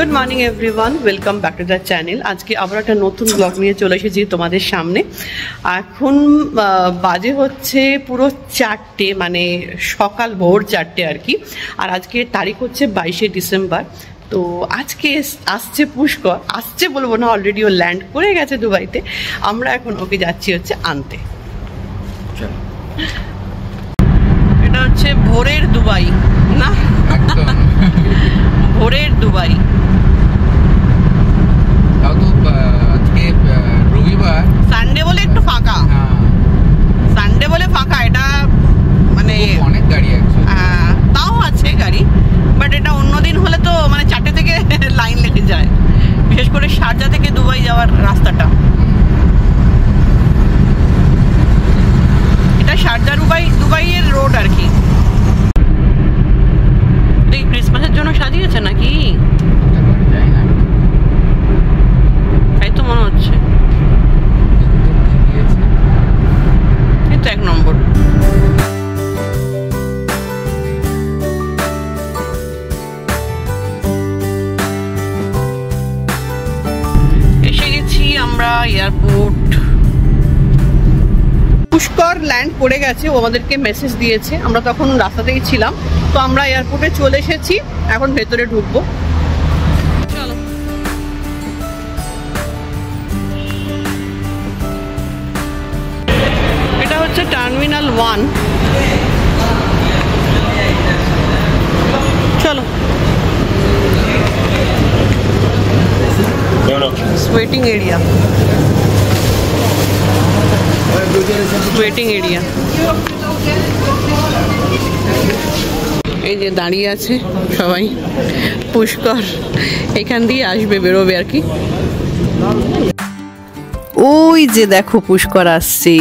Good morning everyone, welcome back to the channel. আজকে আবার একটা নতুন ব্লগ নিয়ে চলে এসেছি তোমাদের সামনে। এখন বাজে হচ্ছে পুরো 4টে, মানে সকাল ভোর 4টে আর কি। আর আজকে তারিখ হচ্ছে 22শে ডিসেম্বর। তো আজকে আসছে পুষ্কর, আসছে বলবো না, অলরেডি ও ল্যান্ড করে গেছে দুবাইতে। আমরা এখন ওকে যাচ্ছি হচ্ছে আনতে। এটা হচ্ছে ভোরের দুবাই না, ভোরের দুবাই। আজকে রবিবার, সানডে বলে একটু ফাঁকা, সানডে বলে ফাঁকা। এটা মানে অনেক গাড়ি আছে, তাও আছে গাড়ি, বাট এটা অন্যদিন হলে তো মানে 4টে থেকে লাইন লেগে যায়, বিশেষ করে শারজা থেকে দুবাই যাওয়ার রাস্তাটা। এটা শারজা দুবাইয়ের রোড আর কি। এই ক্রিসমাসের জন্য সাজিয়েছে নাকি, তাই তো মনে হচ্ছে। এই তো 1 নম্বর। এসে গেছি আমরা এয়ারপোর্ট। পুষ্কর ল্যান্ড করে গেছে, ও আমাদেরকে মেসেজ দিয়েছে, আমরা তখন রাস্তাতেই ছিলাম। তো আমরা এয়ারপোর্টে চলে এসেছি, এখন ভেতরে ঢুকবো। চলো। এটা হচ্ছে টার্মিনাল 1। চলো। Waiting area, waiting area. এই যে দাঁড়িয়ে আছে সবাই, পুষ্কর এখান দিয়ে আসবে, বেরোবে আর কি। ওই যে দেখো পুষ্কর আসছে।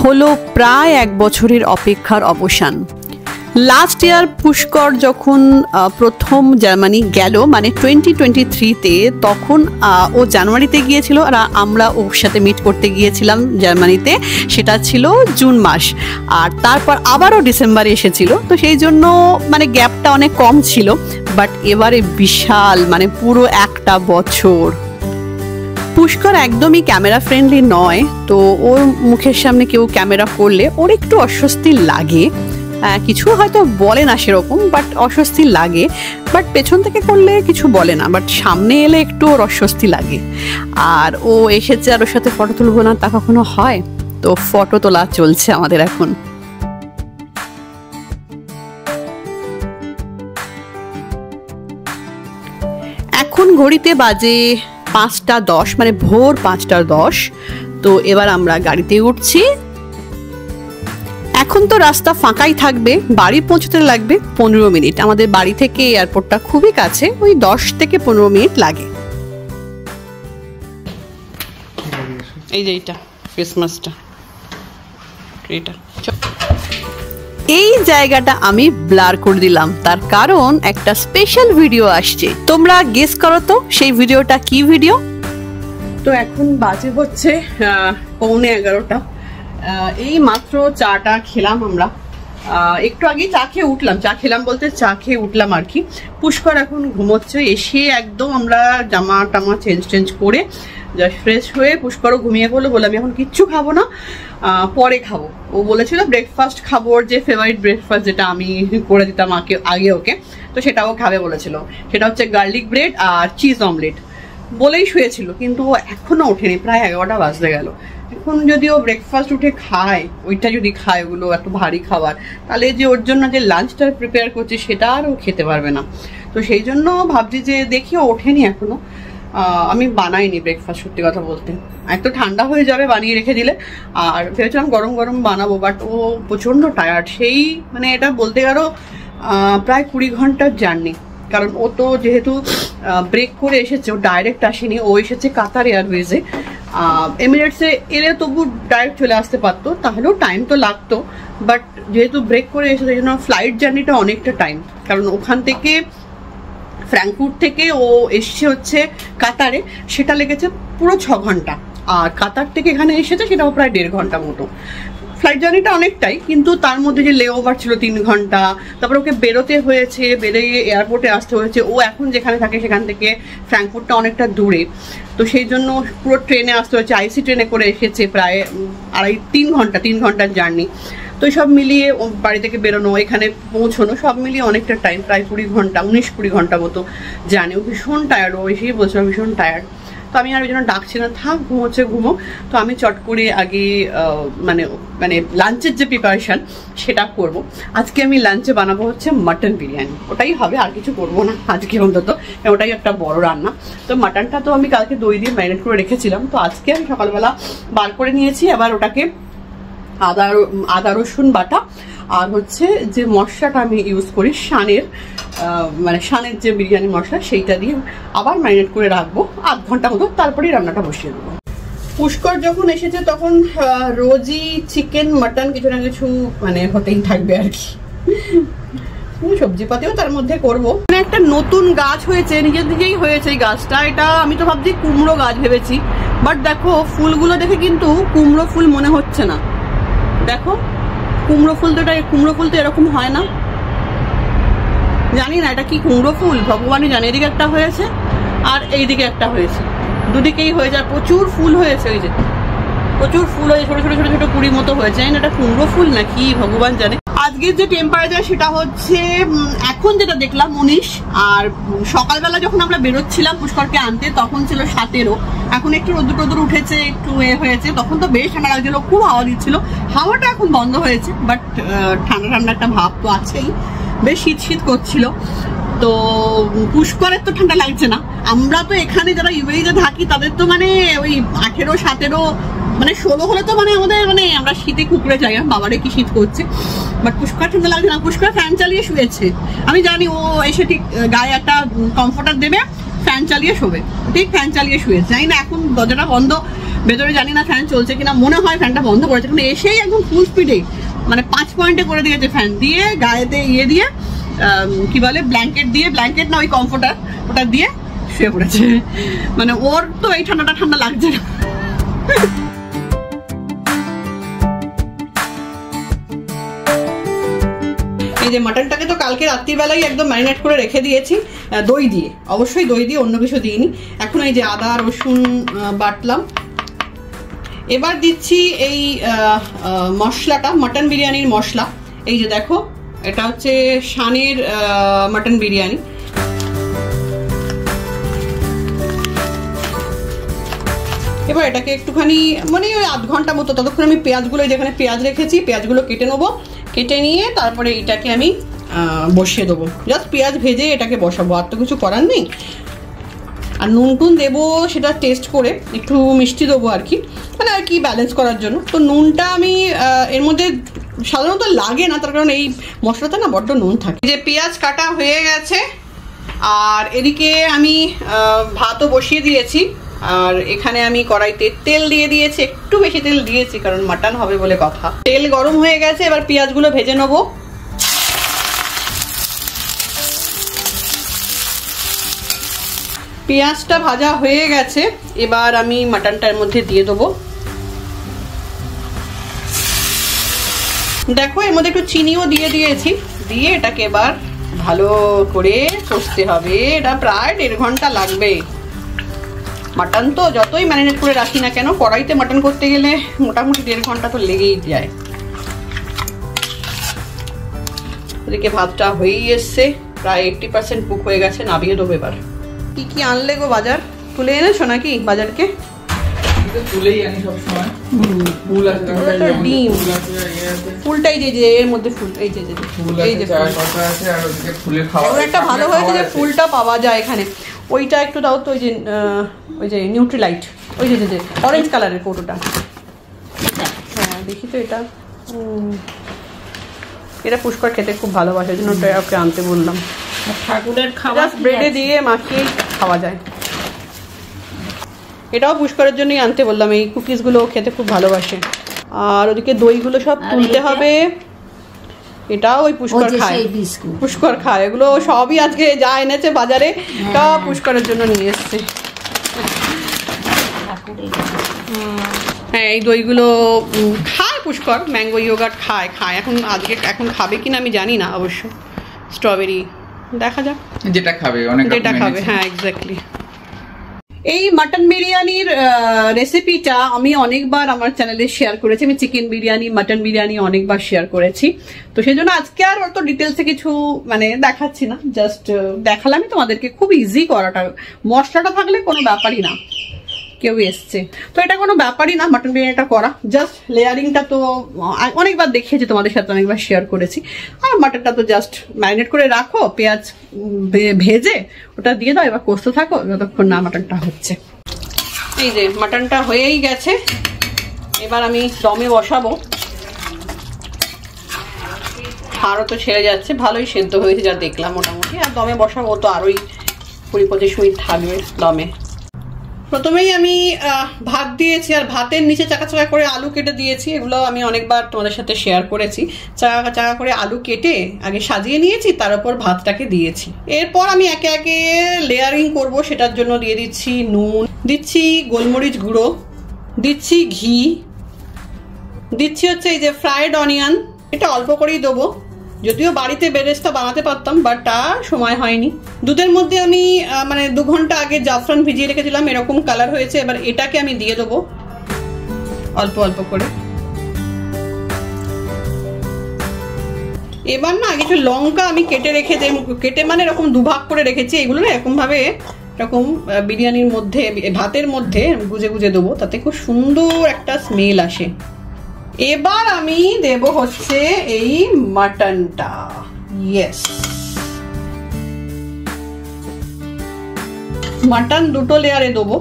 হলো প্রায় 1 বছরের অপেক্ষার অবসান। লাস্ট ইয়ার পুষ্কর যখন প্রথম জার্মানি গেল, মানে 2023-তে, তখন ও জানুয়ারিতে গিয়েছিল আর আমরা ওর সাথে মিট করতে গিয়েছিলাম জার্মানিতে, সেটা ছিল জুন মাস। আর তারপর আবারও ডিসেম্বরে এসেছিল, তো সেই জন্য মানে গ্যাপটা অনেক কম ছিল। বাট এবারে বিশাল, মানে পুরো 1টা বছর। পুষ্কর একদমই ক্যামেরা ফ্রেন্ডলি নয়, তো ওর মুখের সামনে কেউ ক্যামেরা করলে ওর একটু অস্বস্তি লাগে। কিছু হয়তো বলে না সেরকম, বাট অস্বস্তি লাগে। বাট পেছন থেকে করলে কিছু বলে না, বাট সামনে এলে একটু ওর অস্বস্তি লাগে। আর ও এসেছে, আর ওর সাথে ফটো তুলবো না তা কখনো হয়? তো ফটো তোলা চলছে আমাদের এখন। এখন ঘড়িতে বাজে 5টা 10, মানে ভোর 5টা 10। তো এবার আমরা গাড়িতে উঠছি। এখন তো রাস্তা ফাঁকাই থাকবে, বাড়ি পৌঁছতে লাগবে 15 মিনিট। আমাদের বাড়ি থেকে এয়ারপোর্টটা খুবই কাছে, ওই 10 থেকে 15 মিনিট লাগে। এই যে এইটা ক্রিসমাসটা, এটা এই জায়গাটা আমি ব্লার করে দিলাম, তার কারণ একটা স্পেশাল ভিডিও আসছে। তোমরা গেস করো তো সেই ভিডিওটা কি ভিডিও? তো এখন বাজে হচ্ছে 11:15। এই মাত্র চাটা খেলাম আমরা, একটু আগে চা খেয়ে উঠলাম। চা খেলাম বলতে চা খেয়ে উঠলাম আর কি। পুষ্কর এখন ঘুমোচ্ছে। এসে একদম আমরা জামা টামা চেঞ্জ করে জাস্ট ফ্রেশ হয়ে পুষ্করও ঘুমিয়ে পড়লো। বলে আমি এখন কিচ্ছু খাবো না, পরে খাবো। ও বলেছিল ব্রেকফাস্ট খাবো, ওর যে ফেভারিট ব্রেকফাস্ট যেটা আমি করে দিতাম আগে ওকে, তো সেটাও খাবে বলেছিল। সেটা হচ্ছে গার্লিক ব্রেড আর চিজ অমলেট বলেই শুয়েছিল, কিন্তু ও এখনো ওঠেনি। প্রায় 11টা বাজতে গেল। এখন যদি ও ব্রেকফাস্ট উঠে খায়, ওইটা যদি খায়, ওগুলো এত ভারী খাবার, তাহলে যে ওর জন্য যে লাঞ্চটা প্রিপেয়ার করছে সেটা আর ও খেতে পারবে না। তো সেই জন্য ভাবছি যে দেখি, ও ওঠেনি এখনো। আমি বানাইনি ব্রেকফাস্ট, সত্যি কথা বলতে। এক তো ঠান্ডা হয়ে যাবে বানিয়ে রেখে দিলে, আর ভেবেছিলাম গরম গরম বানাবো, বাট ও প্রচণ্ড টায়ার্ড। সেই মানে এটা বলতে গেলো প্রায় 20 ঘন্টার জার্নি। কারণ ও তো যেহেতু ব্রেক করে এসেছে, ও ডাইরেক্ট আসেনি, ও এসেছে কাতার এয়ারওয়েজে। এমিরেটসে এলে তবু ডাইরেক্ট চলে আসতে পারতো, তাহলেও টাইম তো লাগতো। বাট যেহেতু ব্রেক করে এসেছে, এই জন্য ফ্লাইট জার্নিটা অনেকটা টাইম। কারণ ওখান থেকে ফ্র্যাঙ্কফুর্ট থেকে ও এসছে হচ্ছে কাতারে, সেটা লেগেছে পুরো 6 ঘন্টা। আর কাতার থেকে এখানে এসেছে সেটাও প্রায় 1.5 ঘন্টা মতো। ফ্লাইট জার্নিটা অনেকটাই, কিন্তু তার মধ্যে যে লেওভার ছিল 3 ঘন্টা, তারপর ওকে বেরোতে হয়েছে, বেরিয়ে এয়ারপোর্টে আসতে হয়েছে। ও এখন যেখানে থাকে সেখান থেকে ফ্র্যাঙ্কফুর্টটা অনেকটা দূরে, তো সেই জন্য পুরো ট্রেনে আসতে হয়েছে। আইসি ট্রেনে করে এসেছে, প্রায় 3 ঘন্টার জার্নি। তো সব মিলিয়ে বাড়ি থেকে বেরোনো, এখানে পৌঁছানো, সব মিলিয়ে অনেকটা টাইম, প্রায় 19-20 ঘন্টা মতো জার্নি। ও ভীষণ টায়ার্ড, ও এসেই বলছে ভীষণ টায়ার্ড। তো আমি আর ওই জন্য ডাকছি না, থাক ঘুমো। তো আমি চট করে আগে মানে লাঞ্চের যে প্রিপারেশন সেটা করব। আজকে আমি লাঞ্চে বানাবো হচ্ছে মাটন বিরিয়ানি, ওটাই হবে, আর কিছু করবো না আজকে অন্তত, ওটাই একটা বড় রান্না। তো মাটনটা তো আমি কালকে দই দিয়ে ম্যারিনেট করে রেখেছিলাম, তো আজকে আমি সকালবেলা বার করে নিয়েছি। আবার ওটাকে আদা রসুন বাটা আর হচ্ছে যে মশলাটা আমি ইউজ করি শানের, শানের যে বিরিয়ানি মশলা, সেইটা দিয়ে আবার ম্যারিনেট করে রাখবো 8 ঘন্টা মতো, তারপরেই রান্নাটা বসিয়ে দেবো। পুষ্কর যখন এসেছে তখন রোজই চিকেন মাটন কিছু না কিছু হতেই থাকবে আর কি। সবজিপাতিও তার মধ্যে করবো। একটা নতুন গাছ হয়েছে, নিজের দিকেই হয়েছে এই গাছটা। এটা আমি তো ভাবছি কুমড়ো গাছ ভেবেছি, বাট দেখো ফুলগুলো দেখে কিন্তু কুমড়ো ফুল মনে হচ্ছে না। দেখো কুমড়ো ফুল তো এরকম হয় না, জানি না এটা কি কুমড়ো ফুল, ভগবানই জানে। এদিকে একটা হয়েছে আর এইদিকে একটা হয়েছে, দুদিকেই হয়ে যায়। প্রচুর ফুল হয়েছে, ওই যে প্রচুর ফুল হয়েছে, ছোট ছোট ছোট ছোট কুড়ির মতো হয়েছে। জানি না এটা কুমড়ো ফুল নাকি, ভগবান জানে। আজকের যে টেম্পারেচার সেটা হচ্ছে এখন যেটা দেখলাম 19, আর সকালবেলা যখন আমরা বেরোচ্ছিলাম পুষ্করকে আনতে তখন ছিল 17। এখন একটু রোদ্দুর উঠেছে, একটু হয়েছে, তখন তো বেশ ঠান্ডা লাগছিল, খুব হাওয়া দিচ্ছিল। হাওয়াটা এখন বন্ধ হয়েছে, বাট ঠান্ডা একটা ভাব তো আছেই, বেশ শীত করছিল। তো পুষ্করের তো ঠান্ডা লাগছে না। আমরা তো এখানে যারা ইউএইতে থাকি তাদের তো ওই 18, 17, 16 হলে তো আমাদের আমরা শীতে কুকুরে যাই, বাবারে কি শীত করছে। বাট পুষ্কর ঠান্ডা লাগছে না, পুষ্কর ফ্যান চালিয়ে শুয়েছে। আমি জানি ও এসে ঠিক গায়ে একটা কমফোর্টার দেবে, ফ্যান চালিয়ে শোবে, ঠিক ফ্যান চালিয়ে শুয়েছে। জানি না এখন দরজাটা বন্ধ, ভেতরে জানি না ফ্যান চলছে কিনা, মনে হয় ফ্যানটা বন্ধ করেছে, কিন্তু এসেই একদম ফুল স্পিডে 5 পয়েন্টে করে দিয়েছে ফ্যান দিয়ে, গায়েতে দিয়ে কি বলে ব্ল্যাঙ্কেট না ওই কমফোর্টার, ওটা দিয়ে শুয়ে পড়েছে। ওর তো এই ঠান্ডা লাগছে না। এই যে মাটনটাকে তো কালকে রাত্রিবেলায় একদম ম্যারিনেট করে রেখে দিয়েছি দই দিয়ে, অবশ্যই দই দিয়ে, অন্য কিছু দিইনি। এখন এই যে আদা রসুন বাটলাম, এবার দিচ্ছি এই মশলাটা, মাটন বিরিয়ানির মশলা। এই যে দেখো, এটা হচ্ছে শানের মাটন বিরিয়ানি। এবার এটাকে একটুখানি ওই 8 ঘন্টা মতো, ততক্ষণ আমি পেঁয়াজগুলো, যেখানে পেঁয়াজ রেখেছি পেঁয়াজগুলো কেটে নেবো, কেটে নিয়ে তারপরে এটাকে আমি বসিয়ে দেবো। জাস্ট পেঁয়াজ ভেজে এটাকে বসাবো, আর তো কিছু করার নেই। আর নুন দেবো সেটা টেস্ট করে, একটু মিষ্টি দেবো আর কি, আর কি ব্যালেন্স করার জন্য। তো নুনটা আমি এর মধ্যে সাধারণত লাগে না, তার কারণ এই মশলাতে না বড্ড নুন থাকে। যে পেঁয়াজ কাটা হয়ে গেছে, আর এদিকে আমি ভাতও বসিয়ে দিয়েছি। আর এখানে আমি কড়াইতে তেল দিয়ে দিয়েছি, একটু বেশি তেল দিয়েছি কারণ মাটন হবে বলে কথা। তেল গরম হয়ে গেছে, এবার পেঁয়াজগুলো ভেজে নেবো। পেঁয়াজটা ভাজা হয়ে গেছে, এবার আমি মাটনটার মধ্যে দিয়ে দেবো। দেখো এর মধ্যে একটু চিনিও দিয়ে দিয়েছি, দিয়ে এটাকে এবার ভালো করে কষতে হবে। এটা প্রায় 1.5 ঘন্টা লাগবে। মাটন তো যতই ম্যারিনেট করে রাখি না কেন, কড়াইতে মাটন করতে গেলে মোটামুটি 1.5 ঘন্টা তো লেগেই যায়। ওদিকে ভাতটা হয়েই এসছে, প্রায় 80% কুক হয়ে গেছে, নামিয়ে দেবো এবার। কি কি আনলে গো বাজার? তুলে এনেছো নাকি বাজারকে? তুলেই আনি সব সময়। ফুল আছে, ডিম, ফুলটাই যে এর মধ্যে ফুল, এই যে এই যে কথা আছে, আর ওদিকে ফুলের খাওয়া। একটা ভালো হয়েছে যে ফুলটা পাওয়া যায় এখানে। ওইটা একটু দাও তো, ওই যে নিউট্রিলাইট, ওই যে অরেঞ্জ কালারের কৌটোটা। হ্যাঁ দেখি তো এটা, এটা পুষ্কর খেতে খুব ভালোবাসে, জন্য ওকে আনতে বললাম। ঠাকুরের খাবার ব্রেডে দিয়ে মাখিয়ে খাওয়া যায়। এটাও পুষ্করের জন্যই আনতে বললাম, এই কুকিজগুলো খেতে খুব ভালোবাসে। আর ওদিকে দইগুলো সব তুলতে হবে, এটাও ওই পুষ্কর খায়। এগুলো সবই আজকে যা এনেছে বাজারে তা পুষ্করের জন্য নিয়ে এসছে। হ্যাঁ এই দইগুলো খায় পুষ্কর ম্যাঙ্গো ইয়োগার্ট খায় এখন খাবে কিনা আমি জানি না অবশ্য। স্ট্রবেরি দেখা যাক, যেটা খাবে অনেক যেটা খাবে। হ্যাঁ এক্স্যাক্টলি। এই মাটন বিরিয়ানির রেসিপিটা আমি অনেকবার আমার চ্যানেলে শেয়ার করেছি। আমি চিকেন বিরিয়ানি, মাটন বিরিয়ানি অনেকবার শেয়ার করেছি, তো সেই জন্য আজকে আর অত ডিটেলসে কিছু মানে দেখাচ্ছি না, জাস্ট দেখালামই তোমাদেরকে। খুব ইজি করাটা, মশলাটা থাকলে কোনো ব্যাপারই না। কেউ এসছে তো এটা কোনো ব্যাপারই না মাটন বিরিয়ানিটা করা, জাস্ট লেয়ারিংটা তো অনেকবার দেখিয়েছি তোমাদের সাথে, অনেকবার শেয়ার করেছি। আর মাটনটা তো জাস্ট ম্যারিনেট করে রাখো, পেঁয়াজ ভেজে ওটা দিয়ে দাও, এবার কষতে থাকো যতক্ষণ না মাটনটা হচ্ছে। এই যে মাটনটা হয়েই গেছে, এবার আমি দমে বসাবো। হাড়ও তো ছেড়ে যাচ্ছে, ভালোই সেদ্ধ হয়েছে যা দেখলাম মোটামুটি। আর দমে বসাবো তো আরোই 20-25 মিনিট থাকবে দমে। প্রথমেই আমি ভাত দিয়েছি, আর ভাতের নিচে চাকা চাকা করে আলু কেটে দিয়েছি। এগুলো আমি অনেকবার তোমাদের সাথে শেয়ার করেছি। চাকা চাকা করে আলু কেটে আগে সাজিয়ে নিয়েছি, তার উপর ভাতটাকে দিয়েছি। এরপর আমি একে একে লেয়ারিং করব, সেটার জন্য দিয়ে দিচ্ছি নুন, দিচ্ছি গোলমরিচ গুঁড়ো, দিচ্ছি ঘি, দিচ্ছি হচ্ছে এই যে ফ্রাইড অনিয়ন। এটা অল্প করেই দেবো, যদিও বাড়িতে বেরেস্তা বানাতে পারতাম, বাট তার সময় হয়নি। দুধের মধ্যে আমি মানে 2 ঘন্টা আগে জাফরান ভিজিয়ে রেখেছিলাম, এরকম কালার হয়েছে। এবার এটাকে আমি দিয়ে দেবো অল্প অল্প করে। এবার না কিছু লঙ্কা আমি কেটে মানে এরকম 2 ভাগ করে রেখেছি। এগুলো না এরকম ভাবে এরকম বিরিয়ানির মধ্যে, ভাতের মধ্যে গুজে গুজে দেবো, তাতে খুব সুন্দর একটা স্মেল আসে। এবার আমি দেব হচ্ছে এই মাটনটা। ইয়েস, মাটন 2টো লেয়ারে দেবো।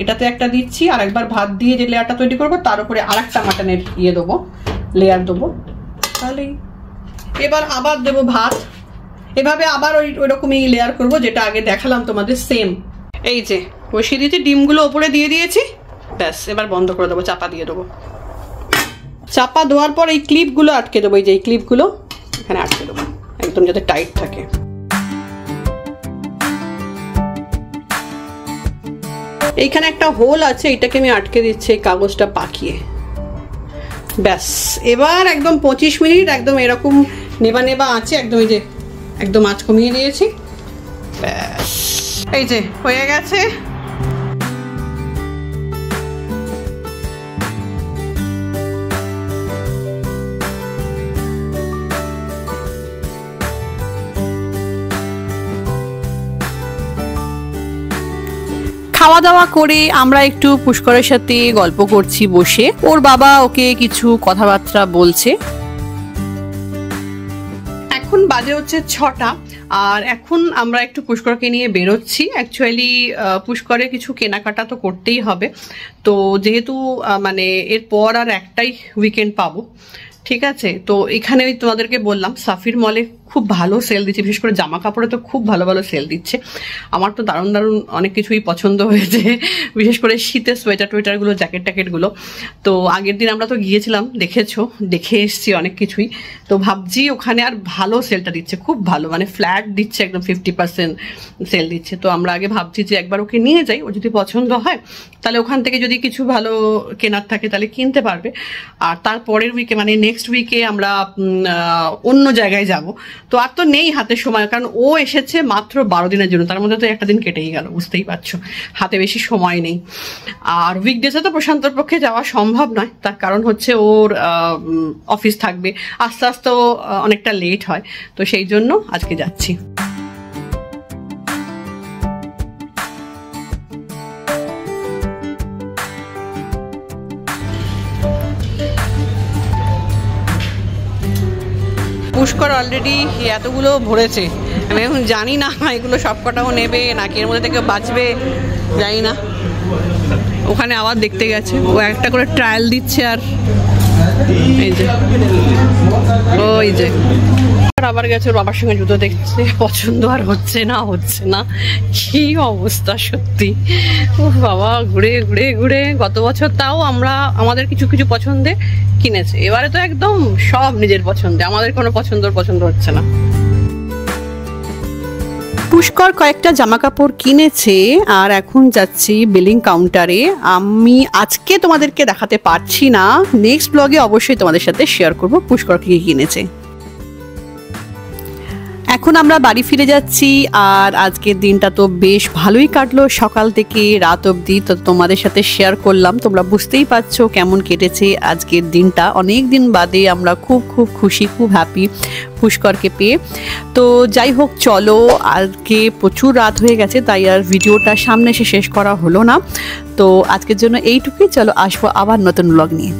এটাতে একটা দিচ্ছি, আর একবার ভাত দিয়ে যে লেয়ারটা তৈরি করবো তার উপরে আরেকটা মাটনের দেবো, লেয়ার দেবো, তাহলেই। এবার আবার দেবো ভাত, এভাবে আবার ওই রকমই লেয়ার করবো যেটা আগে দেখালাম তোমাদের, সেম। এই যে বসিয়ে দিয়েছি, ডিমগুলো ওপরে দিয়ে দিয়েছি, ব্যাস। এবার বন্ধ করে দেবো, চাপা দিয়ে দেবো। চাপা দেওয়ার পর এই ক্লিপগুলো আটকে দেবো, এই যে এই ক্লিপগুলো এখানে আটকে দেবো একদম, যাতে টাইট থাকে। এইখানে একটা হোল আছে, এটাকে আমি আটকে দিচ্ছি এই কাগজটা পাকিয়ে, ব্যাস। এবার একদম 25 মিনিট একদম এরকম নেবা নেবা আছে, একদম এই যে একদম আঁচ কমিয়ে দিয়েছি, ব্যাস। এই যে হয়ে গেছে। খাওয়া দাওয়া করে আমরা একটু পুষ্করের সাথে গল্প করছি বসে। ওর বাবা ওকে কিছু কথাবার্তা বলছে। এখন বাজে হচ্ছে 6টা, আর এখন আমরা একটু পুষ্করকে নিয়ে বেরোচ্ছি। অ্যাকচুয়ালি পুষ্করে কিছু কেনাকাটা তো করতেই হবে, তো যেহেতু মানে এরপর আর একটাই উইকেন্ড পাবো, ঠিক আছে। তো এখানে তোমাদেরকে বললাম সাফির মলে খুব ভালো সেল দিচ্ছে, বিশেষ করে জামা কাপড়ে তো খুব ভালো ভালো সেল দিচ্ছে। আমার তো দারুণ দারুণ অনেক কিছুই পছন্দ হয়েছে, বিশেষ করে শীতের সোয়েটার টোয়েটারগুলো, জ্যাকেট ট্যাকেটগুলো। তো আগের দিন আমরা তো গিয়েছিলাম, দেখে এসছি অনেক কিছুই। তো ভাবছি ওখানে আর ভালো সেলটা দিচ্ছে, খুব ভালো, মানে ফ্ল্যাট দিচ্ছে, একদম 50% সেল দিচ্ছে। তো আমরা আগে ভাবছি যে একবার ওকে নিয়ে যাই, ও যদি পছন্দ হয় তাহলে ওখান থেকে যদি কিছু ভালো কেনার থাকে তাহলে কিনতে পারবে। আর তারপরের উইকে মানে নেক্সট উইকে আমরা অন্য জায়গায় যাব। তো আর তো নেই হাতে সময়, কারণ ও এসেছে মাত্র 12 দিনের জন্য, তার মধ্যে তো একটা দিন কেটেই গেল, বুঝতেই পারছো, হাতে বেশি সময় নেই। আর উইকডেসে তো প্রশান্তর পক্ষে যাওয়া সম্ভব নয়, তার কারণ হচ্ছে ওর অফিস থাকবে, আস্তে আস্তেও অনেকটা লেট হয়, তো সেই জন্য আজকে যাচ্ছি। পুষ্কর অলরেডি এতগুলো ভরেছে, আমি এখন জানি না এগুলো সবকটাও নেবে নাকি এর মধ্যে থেকে বাঁচবে, জানি না। ওখানে আবার দেখতে গেছে, ও একটা করে ট্রায়াল দিচ্ছে। আর এই যে ওই যে আবার গেছে ওর বাবার সঙ্গে জুতো দেখছে, পছন্দ আর হচ্ছে না, কি অবস্থা সত্যি। ও বাবা, ঘুরে ঘুরে ঘুরে গত বছর তাও আমরা আমাদের কিছু কিছু পছন্দে কিনেছে, এবারে তো একদম সব নিজের পছন্দে, আমাদের কোনো পছন্দ হচ্ছে না। পুষ্কর কয়েকটা জামা কাপড় কিনেছে আর এখন যাচ্ছি বিলিং কাউন্টারে। আমি আজকে তোমাদেরকে দেখাতে পারছি না, নেক্সট ব্লগে অবশ্যই তোমাদের সাথে শেয়ার করব পুষ্কর কি কিনেছে। এখন আমরা বাড়ি ফিরে যাচ্ছি আর আজকের দিনটা তো বেশ ভালোই কাটলো, সকাল থেকে রাত অবধি। তো তোমাদের সাথে শেয়ার করলাম, তোমরা বুঝতেই পারছো কেমন কেটেছে আজকের দিনটা। অনেক দিন বাদে আমরা খুব খুব খুশি, খুব হ্যাপি পুষ্করকে পেয়ে। তো যাই হোক, চলো, আজকে প্রচুর রাত হয়ে গেছে, তাই আর ভিডিওটা সামনে এসে শেষ করা হলো না। তো আজকের জন্য এইটুকুই, চলো আসবো আবার নতুন ব্লগ নিয়ে।